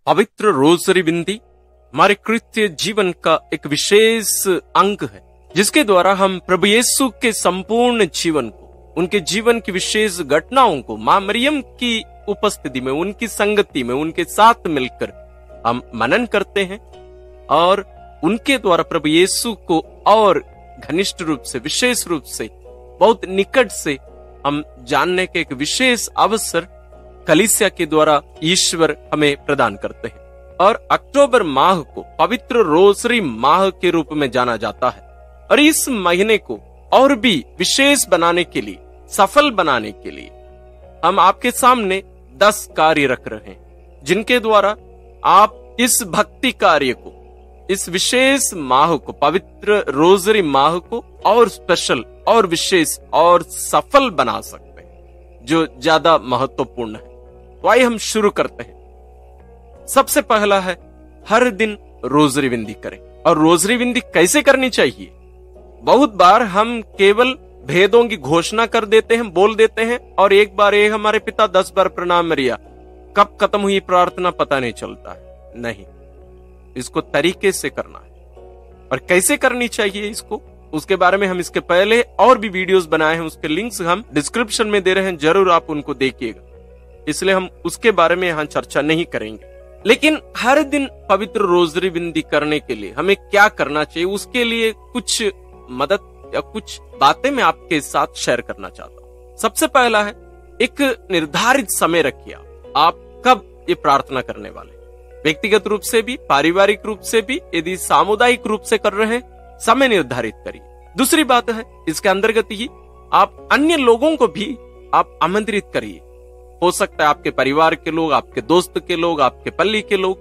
पवित्र रोजरी बिंदी हमारे क्रिस्तीय जीवन का एक विशेष अंग है, जिसके द्वारा हम प्रभु यीशु के संपूर्ण जीवन को, उनके जीवन की विशेष घटनाओं को मां मरियम की उपस्थिति में, उनकी संगति में, उनके साथ मिलकर हम मनन करते हैं और उनके द्वारा प्रभु यीशु को और घनिष्ठ रूप से, विशेष रूप से, बहुत निकट से हम जानने के एक विशेष अवसर कलीसिया के द्वारा ईश्वर हमें प्रदान करते हैं। और अक्टूबर माह को पवित्र रोजरी माह के रूप में जाना जाता है और इस महीने को और भी विशेष बनाने के लिए, सफल बनाने के लिए हम आपके सामने 10 कार्य रख रहे हैं, जिनके द्वारा आप इस भक्ति कार्य को, इस विशेष माह को, पवित्र रोजरी माह को और स्पेशल और विशेष और सफल बना सकते हैं, जो ज्यादा महत्वपूर्ण है। तो आइए हम शुरू करते हैं। सबसे पहला है, हर दिन रोजरी विंदी करें। और रोजरी विंदी कैसे करनी चाहिए? बहुत बार हम केवल भेदों की घोषणा कर देते हैं, बोल देते हैं, और एक बार ये हमारे पिता 10 बार प्रणाम मरिया, कब खत्म हुई प्रार्थना पता नहीं चलता है। नहीं, इसको तरीके से करना है। और कैसे करनी चाहिए इसको, उसके बारे में हम इसके पहले और भी वीडियोस बनाए हैं, उसके लिंक्स हम डिस्क्रिप्शन में दे रहे हैं, जरूर आप उनको देखिएगा। इसलिए हम उसके बारे में यहाँ चर्चा नहीं करेंगे। लेकिन हर दिन पवित्र रोजरी विंदी करने के लिए हमें क्या करना चाहिए, उसके लिए कुछ मदद या कुछ बातें मैं आपके साथ शेयर करना चाहता हूँ। सबसे पहला है, एक निर्धारित समय रखिए। आप कब ये प्रार्थना करने वाले, व्यक्तिगत रूप से भी, पारिवारिक रूप से भी, यदि सामुदायिक रूप से कर रहे हैं, समय निर्धारित करिए। दूसरी बात है, इसके अंतर्गत ही आप अन्य लोगों को भी आप आमंत्रित करिए। हो सकता है आपके परिवार के लोग, आपके दोस्त के लोग, आपके पल्ली के लोग,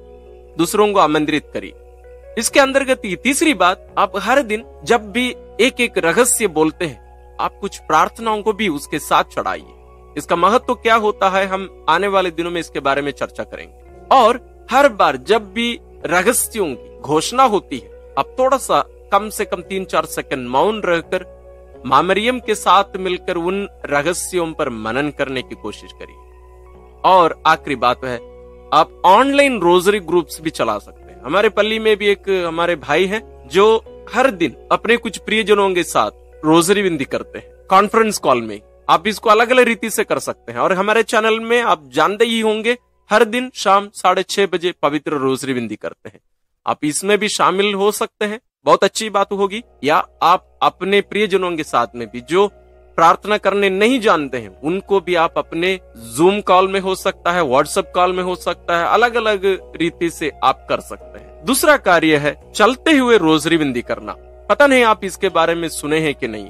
दूसरों को आमंत्रित करिए। इसके अंतर्गत ही तीसरी बात, आप हर दिन जब भी एक एक रहस्य बोलते हैं, आप कुछ प्रार्थनाओं को भी उसके साथ चढ़ाइए। इसका महत्व क्या होता है, हम आने वाले दिनों में इसके बारे में चर्चा करेंगे। और हर बार जब भी रहस्यों की घोषणा होती है, आप थोड़ा सा कम से कम 3-4 सेकंड मौन रहकर मां मरियम के साथ मिलकर उन रहस्यों पर मनन करने की कोशिश करिए। और आखिरी बात है, आप ऑनलाइन रोजरी ग्रुप्स भी चला सकते हैं। हमारे पल्ली में भी एक हमारे भाई हैं जो हर दिन अपने कुछ प्रियजनों के साथ रोजरी विंदी करते हैं, कॉन्फ्रेंस कॉल में। आप इसको अलग अलग रीति से कर सकते हैं। और हमारे चैनल में आप जानते ही होंगे, हर दिन शाम 6:30 बजे पवित्र रोजरी विंदी करते हैं। आप इसमें भी शामिल हो सकते हैं, बहुत अच्छी बात होगी। या आप अपने प्रियजनों के साथ में भी, जो प्रार्थना करने नहीं जानते हैं, उनको भी आप अपने जूम कॉल में हो सकता है, व्हाट्सएप कॉल में हो सकता है, अलग अलग रीति से आप कर सकते हैं। दूसरा कार्य है, चलते हुए रोजरी विंदी करना। पता नहीं आप इसके बारे में सुने हैं कि नहीं।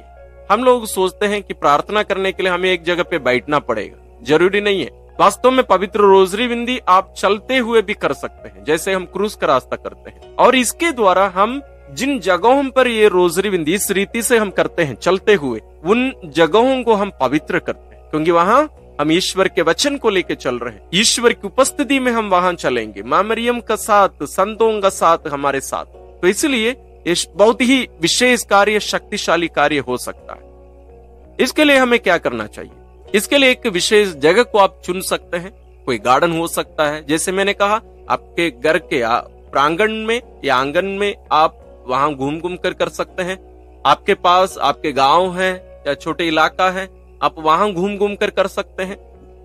हम लोग सोचते हैं कि प्रार्थना करने के लिए हमें एक जगह पे बैठना पड़ेगा, जरूरी नहीं है। वास्तव में पवित्र रोजरी विंदी आप चलते हुए भी कर सकते हैं, जैसे हम क्रूज का रास्ता करते हैं। और इसके द्वारा हम जिन जगहों पर ये रोजरी विंदी इस रीति से हम करते हैं चलते हुए, उन जगहों को हम पवित्र करते हैं, क्योंकि वहां हम ईश्वर के वचन को लेकर चल रहे हैं। ईश्वर की उपस्थिति में हम वहां चलेंगे, मां मरियम का साथ, संतों का साथ हमारे साथ। तो इसलिए ये बहुत ही विशेष कार्य, शक्तिशाली कार्य हो सकता है। इसके लिए हमें क्या करना चाहिए? इसके लिए एक विशेष जगह को आप चुन सकते हैं। कोई गार्डन हो सकता है, जैसे मैंने कहा, आपके घर के प्रांगण में या आंगन में आप वहां घूम घूम कर सकते हैं। आपके पास आपके गांव है या छोटे इलाका है, आप वहां घूम घूम कर सकते हैं।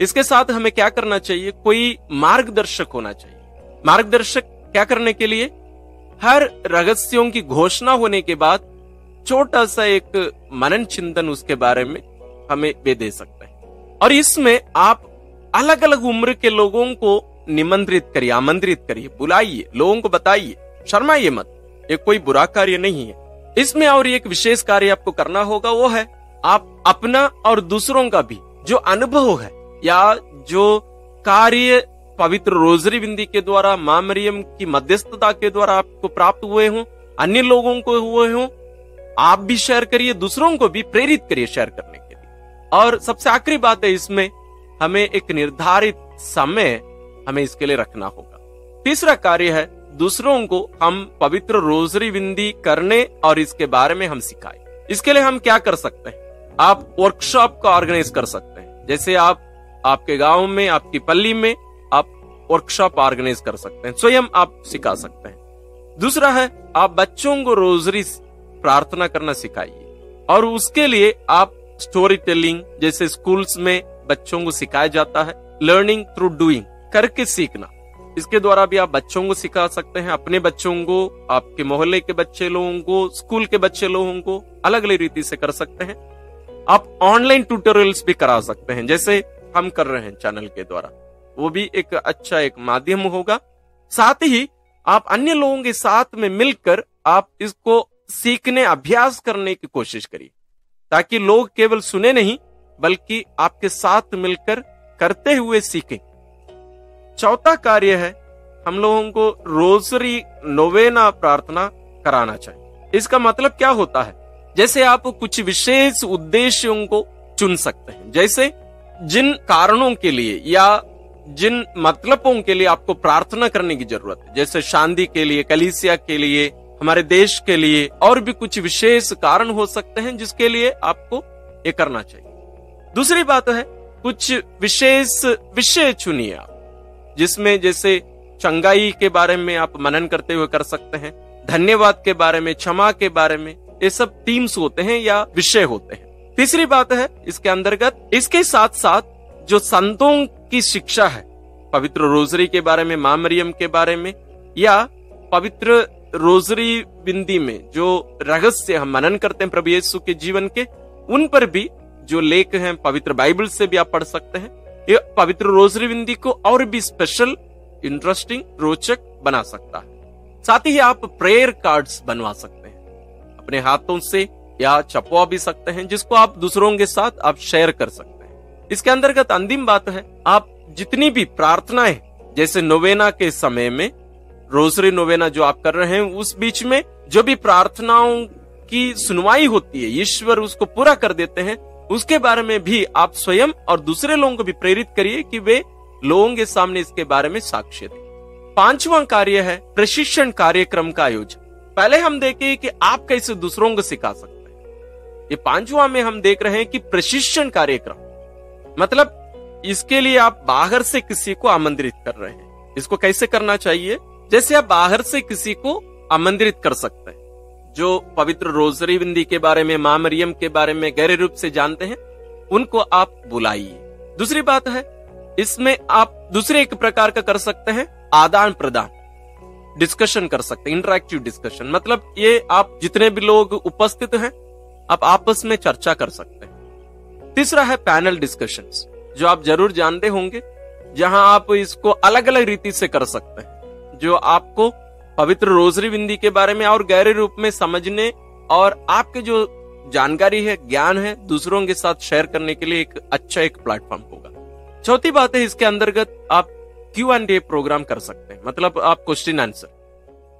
इसके साथ हमें क्या करना चाहिए? कोई मार्गदर्शक होना चाहिए। मार्गदर्शक क्या करने के लिए? हर रहस्यों की घोषणा होने के बाद छोटा सा एक मनन चिंतन उसके बारे में हमें वे दे सकते हैं। और इसमें आप अलग अलग उम्र के लोगों को निमंत्रित करिए, आमंत्रित करिए, बुलाइए, लोगों को बताइए, शर्माइए मत। ये कोई बुरा कार्य नहीं है। इसमें और एक विशेष कार्य आपको करना होगा, वो है आप अपना और दूसरों का भी जो अनुभव है या जो कार्य पवित्र रोजरी विंदी के द्वारा, मां मरियम की मध्यस्थता के द्वारा आपको प्राप्त हुए हों, अन्य लोगों को हुए हों, आप भी शेयर करिए, दूसरों को भी प्रेरित करिए शेयर करने के लिए। और सबसे आखिरी बात है, इसमें हमें एक निर्धारित समय हमें इसके लिए रखना होगा। तीसरा कार्य है, दूसरों को हम पवित्र रोजरी विंदी करने और इसके बारे में हम सिखाएं। इसके लिए हम क्या कर सकते हैं? आप वर्कशॉप का ऑर्गेनाइज कर सकते हैं। जैसे आप आपके गांव में, आपकी पल्ली में आप वर्कशॉप ऑर्गेनाइज कर सकते हैं, स्वयं आप सिखा सकते हैं। दूसरा है, आप बच्चों को रोजरी प्रार्थना करना सिखाइए, और उसके लिए आप स्टोरी टेलिंग जैसे स्कूल्स में बच्चों को सिखाया जाता है, लर्निंग थ्रू डूइंग, करके सीखना, इसके द्वारा भी आप बच्चों को सिखा सकते हैं, अपने बच्चों को, आपके मोहल्ले के बच्चे लोगों को, स्कूल के बच्चे लोगों को अलग अलग रीति से कर सकते हैं। आप ऑनलाइन ट्यूटोरियल्स भी करा सकते हैं, जैसे हम कर रहे हैं चैनल के द्वारा, वो भी एक अच्छा एक माध्यम होगा। साथ ही आप अन्य लोगों के साथ में मिलकर आप इसको सीखने, अभ्यास करने की कोशिश करिए, ताकि लोग केवल सुने नहीं बल्कि आपके साथ मिलकर करते हुए सीखें। चौथा कार्य है, हम लोगों को रोजरी नोवेना प्रार्थना कराना चाहिए। इसका मतलब क्या होता है, जैसे आप कुछ विशेष उद्देश्यों को चुन सकते हैं, जैसे जिन कारणों के लिए या जिन मतलबों के लिए आपको प्रार्थना करने की जरूरत है, जैसे शांति के लिए, कलीसिया के लिए, हमारे देश के लिए, और भी कुछ विशेष कारण हो सकते हैं जिसके लिए आपको ये करना चाहिए। दूसरी बात है, कुछ विशेष विषय चुनिए आप, जिसमें जैसे चंगाई के बारे में आप मनन करते हुए कर सकते हैं, धन्यवाद के बारे में, क्षमा के बारे में, ये सब थीम्स होते हैं या विषय होते हैं। तीसरी बात है, इसके अंतर्गत इसके साथ साथ जो संतों की शिक्षा है, पवित्र रोजरी के बारे में, मां मरियम के बारे में, या पवित्र रोजरी बिंदी में जो रहस्य हम मनन करते हैं प्रभु यीशु के जीवन के, उन पर भी जो लेख हैं पवित्र बाइबल से भी आप पढ़ सकते हैं। ये पवित्र रोजरी बिंदी को और भी स्पेशल, इंटरेस्टिंग, रोचक बना सकता है। साथ ही आप प्रेयर कार्ड्स बनवा सकते हैं अपने हाथों से, या छपवा भी सकते हैं, जिसको आप दूसरों के साथ आप शेयर कर सकते हैं। इसके अंतर्गत अंतिम बात है, आप जितनी भी प्रार्थनाएं, जैसे नोवेना के समय में, रोजरी नोवेना जो आप कर रहे हैं, उस बीच में जो भी प्रार्थनाओं की सुनवाई होती है, ईश्वर उसको पूरा कर देते हैं, उसके बारे में भी आप स्वयं और दूसरे लोगों को भी प्रेरित करिए कि वे लोगों के सामने इसके बारे में साक्ष्य दें। पांचवा कार्य है प्रशिक्षण कार्यक्रम का आयोजन। पहले हम देखें कि आप कैसे दूसरों को सिखा सकते हैं। ये पांचवा में हम देख रहे हैं कि प्रशिक्षण कार्यक्रम, मतलब इसके लिए आप बाहर से किसी को आमंत्रित कर रहे हैं। इसको कैसे करना चाहिए, जैसे आप बाहर से किसी को आमंत्रित कर सकते हैं जो पवित्र रोजरी बिंदी के बारे में, मां मरियम के बारे में गहरे रूप से जानते हैं, उनको आप बुलाइए। दूसरी बात है, इसमें आप दूसरे एक प्रकार का कर सकते हैं, आदान प्रदान, डिस्कशन कर सकते हैं, इंटरैक्टिव डिस्कशन, मतलब ये आप जितने भी लोग उपस्थित हैं आप आपस में चर्चा कर सकते हैं। तीसरा है पैनल डिस्कशंस, जो आप जरूर जानते होंगे, जहां आप इसको अलग अलग रीति से कर सकते हैं, जो आपको पवित्र रोजरी बिंदी के बारे में और गहरे रूप में समझने और आपके जो जानकारी है, ज्ञान है, दूसरों के साथ शेयर करने के लिए एक अच्छा एक प्लेटफॉर्म होगा। चौथी बात है, इसके अंतर्गत आप Q&A प्रोग्राम कर सकते हैं, मतलब आप क्वेश्चन आंसर,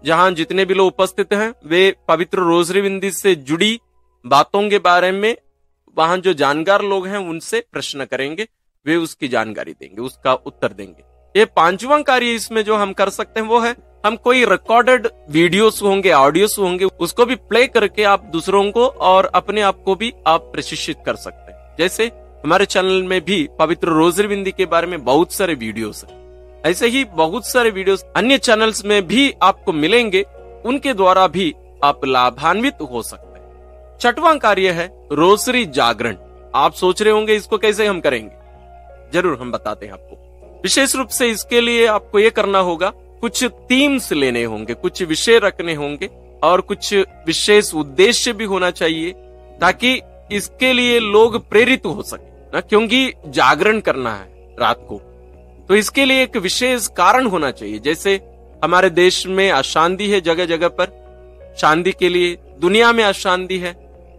जहां जितने भी लोग उपस्थित हैं वे पवित्र रोजरी बिंदी से जुड़ी बातों के बारे में, वहां जो जानकार लोग हैं उनसे प्रश्न करेंगे, वे उसकी जानकारी देंगे, उसका उत्तर देंगे। ये पांचवा कार्य इसमें जो हम कर सकते हैं वो है, हम कोई रिकॉर्डेड वीडियोस होंगे, ऑडियोस होंगे, उसको भी प्ले करके आप दूसरों को और अपने आप को भी आप प्रशिक्षित कर सकते हैं। जैसे हमारे चैनल में भी पवित्र रोजरी बिंदी के बारे में बहुत सारे वीडियोस हैं, ऐसे ही बहुत सारे वीडियोस अन्य चैनल्स में भी आपको मिलेंगे, उनके द्वारा भी आप लाभान्वित हो सकते हैं। छठवां कार्य है रोजरी जागरण। आप सोच रहे होंगे इसको कैसे हम करेंगे, जरूर हम बताते हैं आपको। विशेष रूप से इसके लिए आपको ये करना होगा, कुछ थीम्स लेने होंगे, कुछ विषय रखने होंगे और कुछ विशेष उद्देश्य भी होना चाहिए, ताकि इसके लिए लोग प्रेरित हो सके ना, क्योंकि जागरण करना है रात को, तो इसके लिए एक विशेष कारण होना चाहिए। जैसे हमारे देश में अशांति है, जगह जगह पर शांति के लिए, दुनिया में अशांति है,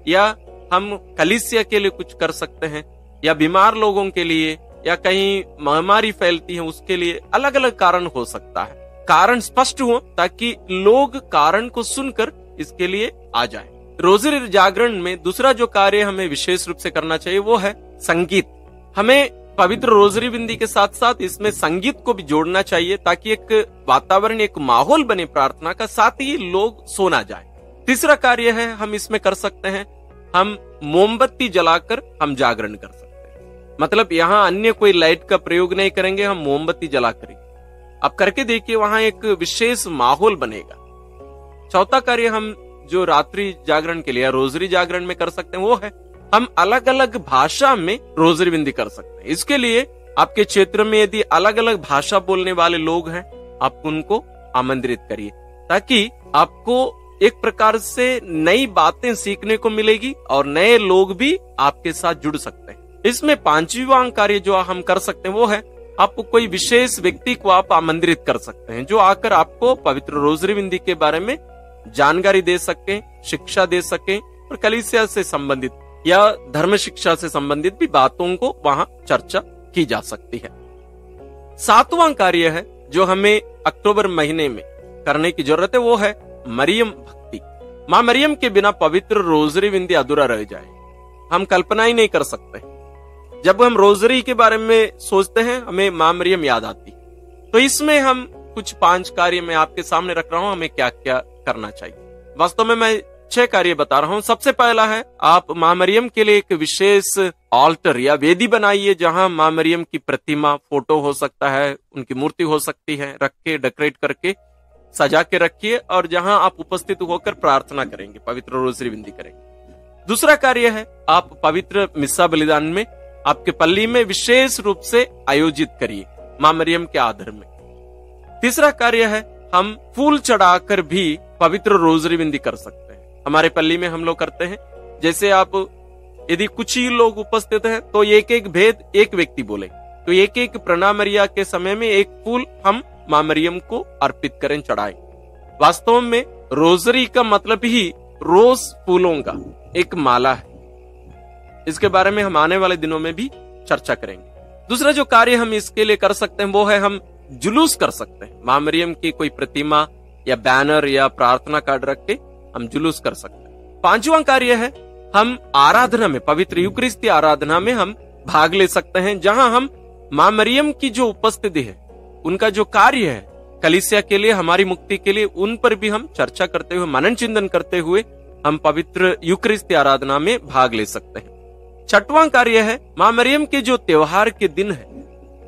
या हम कलीसिया के लिए कुछ कर सकते हैं, या बीमार लोगों के लिए, या कहीं महामारी फैलती है उसके लिए, अलग अलग कारण हो सकता है। कारण स्पष्ट हो ताकि लोग कारण को सुनकर इसके लिए आ जाएं। रोजरी जागरण में दूसरा जो कार्य हमें विशेष रूप से करना चाहिए वो है संगीत। हमें पवित्र रोजरी बिंदी के साथ साथ इसमें संगीत को भी जोड़ना चाहिए, ताकि एक वातावरण, एक माहौल बने प्रार्थना का, साथ ही लोग सो ना जाए। तीसरा कार्य है हम इसमें कर सकते हैं, हम मोमबत्ती जलाकर हम जागरण कर सकते हैं। मतलब यहाँ अन्य कोई लाइट का प्रयोग नहीं करेंगे, हम मोमबत्ती जला करेंगे। आप करके देखिए, वहां एक विशेष माहौल बनेगा। चौथा कार्य हम जो रात्रि जागरण के लिए, रोजरी जागरण में कर सकते हैं, वो है हम अलग अलग भाषा में रोजरी बिंदी कर सकते हैं। इसके लिए आपके क्षेत्र में यदि अलग अलग भाषा बोलने वाले लोग हैं, आप उनको आमंत्रित करिए, ताकि आपको एक प्रकार से नई बातें सीखने को मिलेगी और नए लोग भी आपके साथ जुड़ सकते हैं। इसमें पांचवा कार्य जो हम कर सकते हैं वो है, आपको कोई विशेष व्यक्ति को आप आमंत्रित कर सकते हैं, जो आकर आपको पवित्र रोजरी बिंदी के बारे में जानकारी दे सके, शिक्षा दे सके, और कलीसिया से संबंधित या धर्म शिक्षा से संबंधित भी बातों को वहां चर्चा की जा सकती है। सातवां कार्य है जो हमें अक्टूबर महीने में करने की जरूरत है, वो है मरियम भक्ति। मां मरियम के बिना पवित्र रोजरी बिंदी अधूरा रह जाए, हम कल्पना ही नहीं कर सकते। जब हम रोजरी के बारे में सोचते हैं, हमें मां मरियम याद आती। तो इसमें हम कुछ 5 कार्य मैं आपके सामने रख रहा हूं, हमें क्या क्या करना चाहिए। वास्तव में मैं 6 कार्य बता रहा हूं। सबसे पहला है, आप मां मरियम के लिए एक विशेष ऑल्टर या वेदी बनाइए, जहां मां मरियम की प्रतिमा, फोटो हो सकता है, उनकी मूर्ति हो सकती है, रख के डेकोरेट करके सजा के रखिए, और जहां आप उपस्थित होकर प्रार्थना करेंगे, पवित्र रोजरी बिंदी करेंगे। दूसरा कार्य है, आप पवित्र मिस्सा बलिदान में आपके पल्ली में विशेष रूप से आयोजित करिए मां मरियम के आदर में। तीसरा कार्य है, हम फूल चढ़ाकर भी पवित्र रोजरी बिंदी कर सकते हैं। हमारे पल्ली में हम लोग करते हैं, जैसे आप यदि कुछ ही लोग उपस्थित हैं तो एक एक भेद एक व्यक्ति बोले, तो एक एक प्रणामरिया के समय में एक फूल हम मां मरियम को अर्पित करें, चढ़ाएं। वास्तव में रोजरी का मतलब ही रोज फूलों का एक माला है। इसके बारे में हम आने वाले दिनों में भी चर्चा करेंगे। दूसरा जो कार्य हम इसके लिए कर सकते हैं वो है, हम जुलूस कर सकते हैं। मां मरियम की कोई प्रतिमा या बैनर या प्रार्थना कार्ड रख के हम जुलूस कर सकते हैं। पांचवा कार्य है, हम आराधना में, पवित्र यूकरिस्ती आराधना में हम भाग ले सकते हैं, जहां हम मां मरियम की जो उपस्थिति है, उनका जो कार्य है कलीसिया के लिए, हमारी मुक्ति के लिए, उन पर भी हम चर्चा करते हुए, मनन चिंतन करते हुए हम पवित्र यूकरिस्ती आराधना में भाग ले सकते हैं। छठवां कार्य है, मां मरियम के जो त्योहार के दिन है,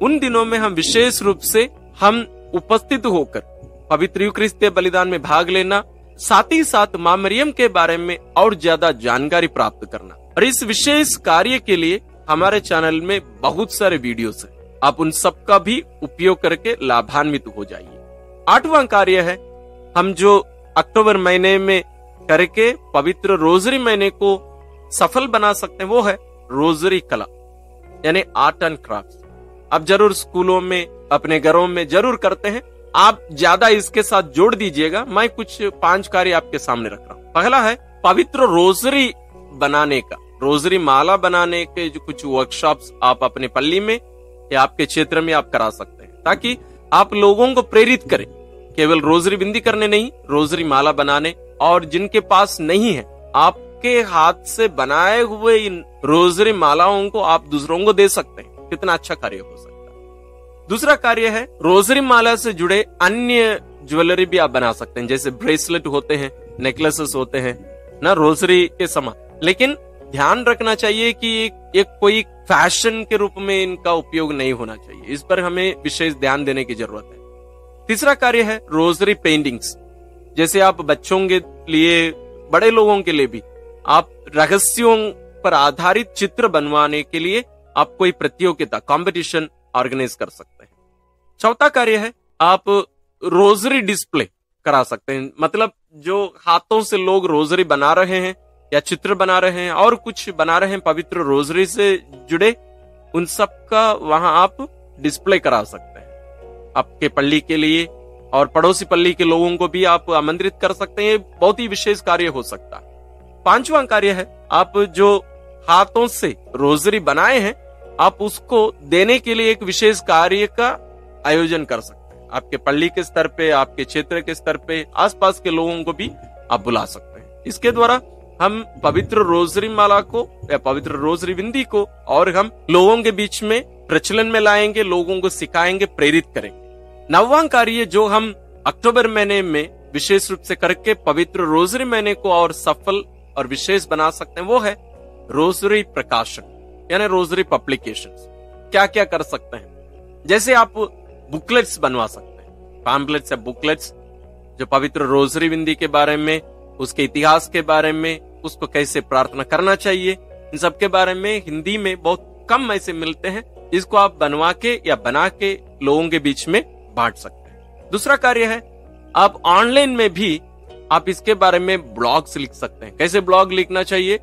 उन दिनों में हम विशेष रूप से हम उपस्थित होकर पवित्र यूकरिस्ती बलिदान में भाग लेना, साथ ही साथ मां मरियम के बारे में और ज्यादा जानकारी प्राप्त करना। और इस विशेष कार्य के लिए हमारे चैनल में बहुत सारे वीडियोस हैं, आप उन सब का भी उपयोग करके लाभान्वित हो जाइए। आठवां कार्य है, हम जो अक्टूबर महीने में करके पवित्र रोजरी महीने को सफल बना सकते हैं, वो है रोजरी कला, यानी आर्ट एंड क्राफ्ट। आप जरूर स्कूलों में, अपने घरों में जरूर करते हैं, आप ज्यादा इसके साथ जोड़ दीजिएगा। मैं कुछ 5 कार्य आपके सामने रख रहा हूं। पहला है पवित्र रोजरी बनाने का, रोजरी माला बनाने के जो कुछ वर्कशॉप्स आप अपने पल्ली में या आपके क्षेत्र में आप करा सकते हैं, ताकि आप लोगों को प्रेरित करें केवल रोजरी बिंदी करने नहीं, रोजरी माला बनाने। और जिनके पास नहीं है, आपके हाथ से बनाए हुए इन रोजरी मालाओं को आप दूसरों को दे सकते हैं। कितना अच्छा कार्य हो सकता है। दूसरा कार्य है, रोजरी माला से जुड़े अन्य ज्वेलरी भी आप बना सकते हैं, जैसे ब्रेसलेट होते हैं, नेकलेसेस होते हैं ना, रोजरी के समान। लेकिन ध्यान रखना चाहिए कि एक कोई फैशन के रूप में इनका उपयोग नहीं होना चाहिए, इस पर हमें विशेष ध्यान देने की जरूरत है। तीसरा कार्य है रोजरी पेंटिंग्स, जैसे आप बच्चों के लिए, बड़े लोगों के लिए भी आप रहस्यों पर आधारित चित्र बनवाने के लिए आप कोई प्रतियोगिता, कंपटीशन ऑर्गेनाइज कर सकते हैं। चौथा कार्य है, आप रोजरी डिस्प्ले करा सकते हैं, मतलब जो हाथों से लोग रोजरी बना रहे हैं या चित्र बना रहे हैं और कुछ बना रहे हैं पवित्र रोजरी से जुड़े, उन सब का वहां आप डिस्प्ले करा सकते हैं। आपके पल्ली के लिए और पड़ोसी पल्ली के लोगों को भी आप आमंत्रित कर सकते हैं। ये बहुत ही विशेष कार्य हो सकता है। पांचवा कार्य है, आप जो हाथों से रोजरी बनाए हैं, आप उसको देने के लिए एक विशेष कार्य का आयोजन कर सकते हैं। आपके पल्ली के स्तर पे, आपके क्षेत्र के स्तर पे, आसपास के लोगों को भी आप बुला सकते हैं। इसके द्वारा हम पवित्र रोजरी माला को या पवित्र रोजरी बिंदी को और हम लोगों के बीच में प्रचलन में लाएंगे, लोगों को सिखाएंगे, प्रेरित करेंगे। नौवां कार्य जो हम अक्टूबर महीने में विशेष रूप से करके पवित्र रोजरी महीने को और सफल और विशेष बना सकते हैं, वो है रोजरी प्रकाशन, यानी रोजरी पब्लिकेशंस। क्या क्या कर सकते हैं, जैसे आप बुकलेट्स बनवा सकते हैं, पैम्पलेट्स या बुकलेट्स जो पवित्र रोजरी बिंदी के बारे में, उसके इतिहास के बारे में, उसको कैसे प्रार्थना करना चाहिए, इन सब के बारे में हिंदी में बहुत कम ऐसे मिलते हैं। इसको आप बनवा के या बना के लोगों के बीच में बांट सकते हैं। दूसरा कार्य है, आप ऑनलाइन में भी आप इसके बारे में ब्लॉग्स लिख सकते हैं। कैसे ब्लॉग लिखना चाहिए,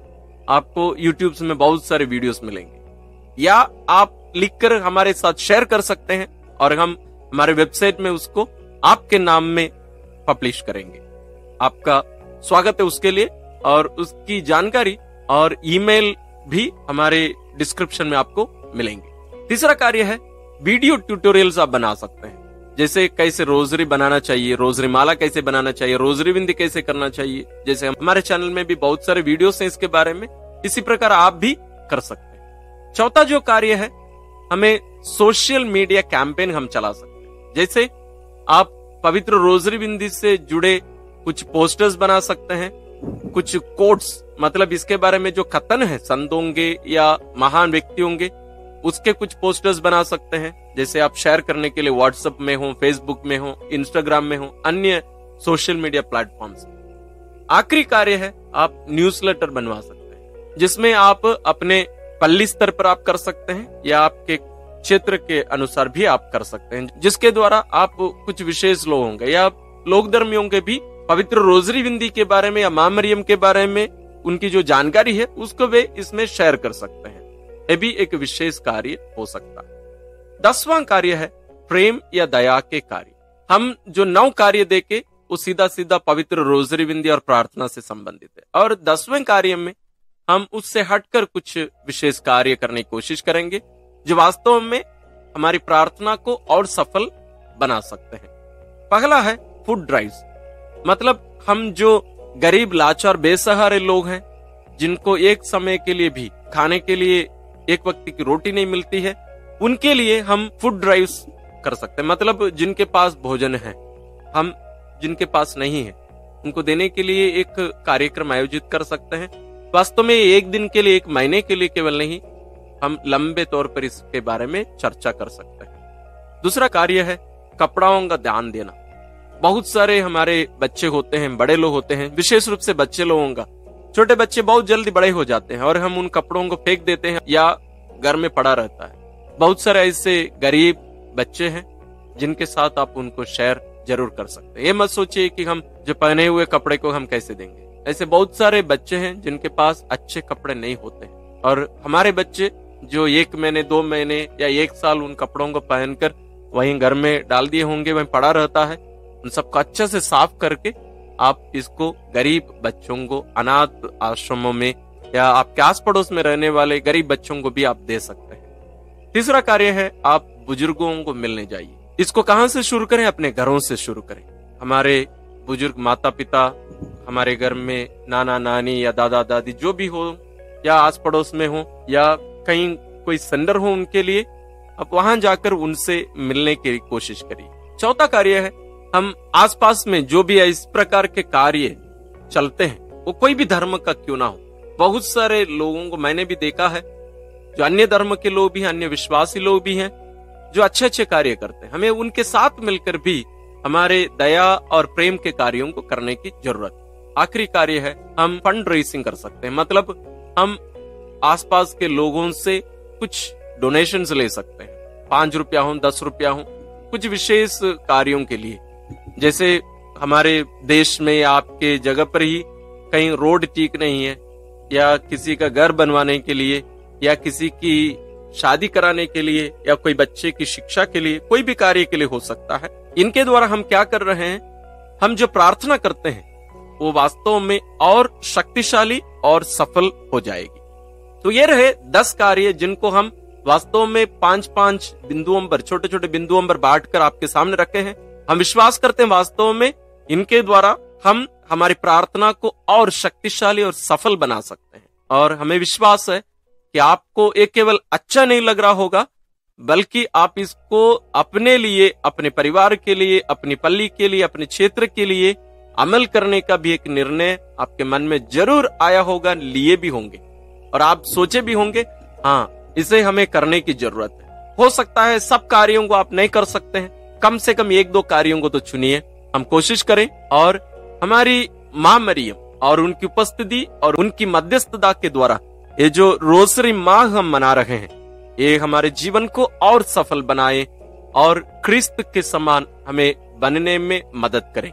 आपको यूट्यूब में बहुत सारे वीडियोस मिलेंगे, या आप लिखकर हमारे साथ शेयर कर सकते हैं और हम हमारे वेबसाइट में उसको आपके नाम में पब्लिश करेंगे। आपका स्वागत है उसके लिए, और उसकी जानकारी और ईमेल भी हमारे डिस्क्रिप्शन में आपको मिलेंगे। तीसरा कार्य है, वीडियो ट्यूटोरियल्स आप बना सकते हैं। जैसे कैसे रोजरी बनाना चाहिए, रोजरी माला कैसे बनाना चाहिए, रोजरी बिंदी कैसे करना चाहिए, जैसे हमारे चैनल में भी बहुत सारे वीडियोस हैं इसके बारे में। इसी प्रकार आप भी कर सकते हैं। चौथा जो कार्य है, हमें सोशल मीडिया कैंपेन हम चला सकते हैं। जैसे आप पवित्र रोजरी बिंदी से जुड़े कुछ पोस्टर्स बना सकते हैं, कुछ कोट्स, मतलब इसके बारे में जो कथन है संत होंगे या महान व्यक्ति होंगे, उसके कुछ पोस्टर्स बना सकते हैं। जैसे आप शेयर करने के लिए व्हाट्सएप में हो, फेसबुक में हो, इंस्टाग्राम में हो, अन्य सोशल मीडिया प्लेटफॉर्म्स। आखिरी कार्य है, आप न्यूज़लेटर बनवा सकते हैं, जिसमें आप अपने पल्ली स्तर पर आप कर सकते हैं या आपके क्षेत्र के अनुसार भी आप कर सकते हैं, जिसके द्वारा आप कुछ विशेष लोग होंगे या लोक धर्मियों के भी पवित्र रोजरी बिंदी के बारे में या मां मरियम के बारे में उनकी जो जानकारी है उसको वे इसमें शेयर कर सकते हैं। यह भी एक विशेष कार्य हो सकता है। 10वां कार्य है, प्रेम या दया के कार्य। हम जो 9 कार्य देके वो सीधा सीधा पवित्र रोजरी बिंदी और प्रार्थना से संबंधित है, और 10वें कार्य में हम उससे हटकर कुछ विशेष कार्य करने की कोशिश करेंगे जो वास्तव में हमारी प्रार्थना को और सफल बना सकते हैं। पहला है फूड ड्राइव्स, मतलब हम जो गरीब लाचार बेसहारे लोग हैं, जिनको एक समय के लिए भी खाने के लिए एक वक्त की रोटी नहीं मिलती है, उनके लिए हम फूड ड्राइव्स कर सकते हैं। मतलब जिनके पास भोजन है, हम जिनके पास नहीं है, उनको देने के लिए एक कार्यक्रम आयोजित कर सकते हैं। वास्तव में एक दिन के लिए, एक महीने के लिए केवल नहीं, हम लंबे तौर पर इसके बारे में चर्चा कर सकते हैं। दूसरा कार्य है कपड़ों का दान देना। बहुत सारे हमारे बच्चे होते हैं, बड़े लोग होते हैं, विशेष रूप से बच्चे लोगों का, छोटे बच्चे बहुत जल्दी बड़े हो जाते हैं और हम उन कपड़ों को फेंक देते हैं या घर में पड़ा रहता है। बहुत सारे ऐसे गरीब बच्चे हैं जिनके साथ आप उनको शेयर जरूर कर सकते हैं। ये मत सोचिए कि हम जो पहने हुए कपड़े को हम कैसे देंगे। ऐसे बहुत सारे बच्चे हैं जिनके पास अच्छे कपड़े नहीं होते हैं, और हमारे बच्चे जो 1 महीने 2 महीने या 1 साल उन कपड़ों को पहनकर वहीं घर में डाल दिए होंगे, वहीं पड़ा रहता है, उन सबको अच्छे से साफ करके आप इसको गरीब बच्चों को अनाथ आश्रमों में या आपके आस पड़ोस में रहने वाले गरीब बच्चों को भी आप दे सकते हैं। तीसरा कार्य है, आप बुजुर्गों को मिलने जाइए। इसको कहां से शुरू करें? अपने घरों से शुरू करें। हमारे बुजुर्ग माता पिता, हमारे घर में नाना नानी या दादा दादी जो भी हो, या आस पड़ोस में हो, या कहीं कोई सेंटर हो, उनके लिए आप वहां जाकर उनसे मिलने की कोशिश करिए। चौथा कार्य है, हम आसपास में जो भी इस प्रकार के कार्य चलते हैं, वो कोई भी धर्म का क्यों ना हो, बहुत सारे लोगों को मैंने भी देखा है जो अन्य धर्म के लोग भी हैं, अन्य विश्वासी लोग भी हैं, जो अच्छे अच्छे कार्य करते हैं। हमें उनके साथ मिलकर भी हमारे दया और प्रेम के कार्यों को करने की जरूरत है। आखिरी कार्य है, हम फंड रेसिंग कर सकते हैं। मतलब हम आसपास के लोगों से कुछ डोनेशंस ले सकते हैं, 5 रुपया हो, 10 रुपया हो, कुछ विशेष कार्यों के लिए। जैसे हमारे देश में या आपके जगह पर ही कहीं रोड ठीक नहीं है, या किसी का घर बनवाने के लिए, या किसी की शादी कराने के लिए, या कोई बच्चे की शिक्षा के लिए, कोई भी कार्य के लिए हो सकता है। इनके द्वारा हम क्या कर रहे हैं, हम जो प्रार्थना करते हैं वो वास्तव में और शक्तिशाली और सफल हो जाएगी। तो ये रहे 10 कार्य जिनको हम वास्तव में 5-5 बिंदुओं पर, छोटे छोटे बिंदुओं पर बांटकर आपके सामने रखे हैं। हम विश्वास करते हैं वास्तव में इनके द्वारा हम हमारी प्रार्थना को और शक्तिशाली और सफल बना सकते हैं। और हमें विश्वास है कि आपको ये केवल अच्छा नहीं लग रहा होगा, बल्कि आप इसको अपने लिए, अपने परिवार के लिए, अपनी पल्ली के लिए, अपने क्षेत्र के लिए अमल करने का भी एक निर्णय आपके मन में जरूर आया होगा, लिए भी होंगे, और आप सोचे भी होंगे हाँ, इसे हमें करने की जरूरत है। हो सकता है सब कार्यों को आप नहीं कर सकते हैं, कम से कम 1-2 कार्यों को तो चुनिए। हम कोशिश करें और हमारी माँ मरियम और उनकी उपस्थिति और उनकी मध्यस्थता के द्वारा ये जो रोसरी माह हम मना रहे हैं, ये हमारे जीवन को और सफल बनाए और क्रिस्त के समान हमें बनने में मदद करें।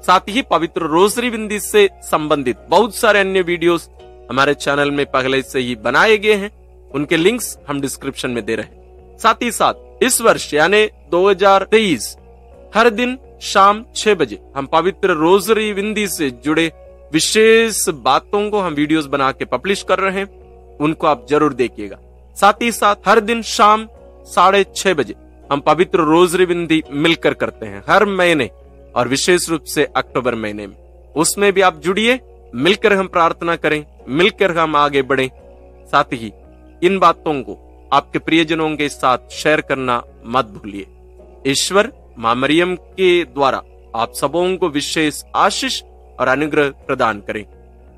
साथ ही पवित्र रोसरी बिंदी से संबंधित बहुत सारे अन्य वीडियोस हमारे चैनल में पहले से ही बनाए गए हैं, उनके लिंक्स हम डिस्क्रिप्शन में दे रहे हैं। साथ ही साथ इस वर्ष यानी 2023 हर दिन शाम 6 बजे हम पवित्र रोसरी बिंदी से जुड़े विशेष बातों को हम वीडियोस बना के पब्लिश कर रहे हैं, उनको आप जरूर देखिएगा। साथ ही साथ हर दिन शाम 6:30 बजे हम पवित्र रोसरी बिंदी मिलकर करते हैं हर महीने, और विशेष रूप से अक्टूबर महीने में। उसमें भी आप जुड़िए, मिलकर हम प्रार्थना करें, मिलकर हम आगे बढ़ें। साथ ही इन बातों को आपके प्रियजनों के साथ शेयर करना मत भूलिए। ईश्वर मां मरियम के द्वारा आप सबों को विशेष आशीष और अनुग्रह प्रदान करें।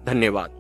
धन्यवाद।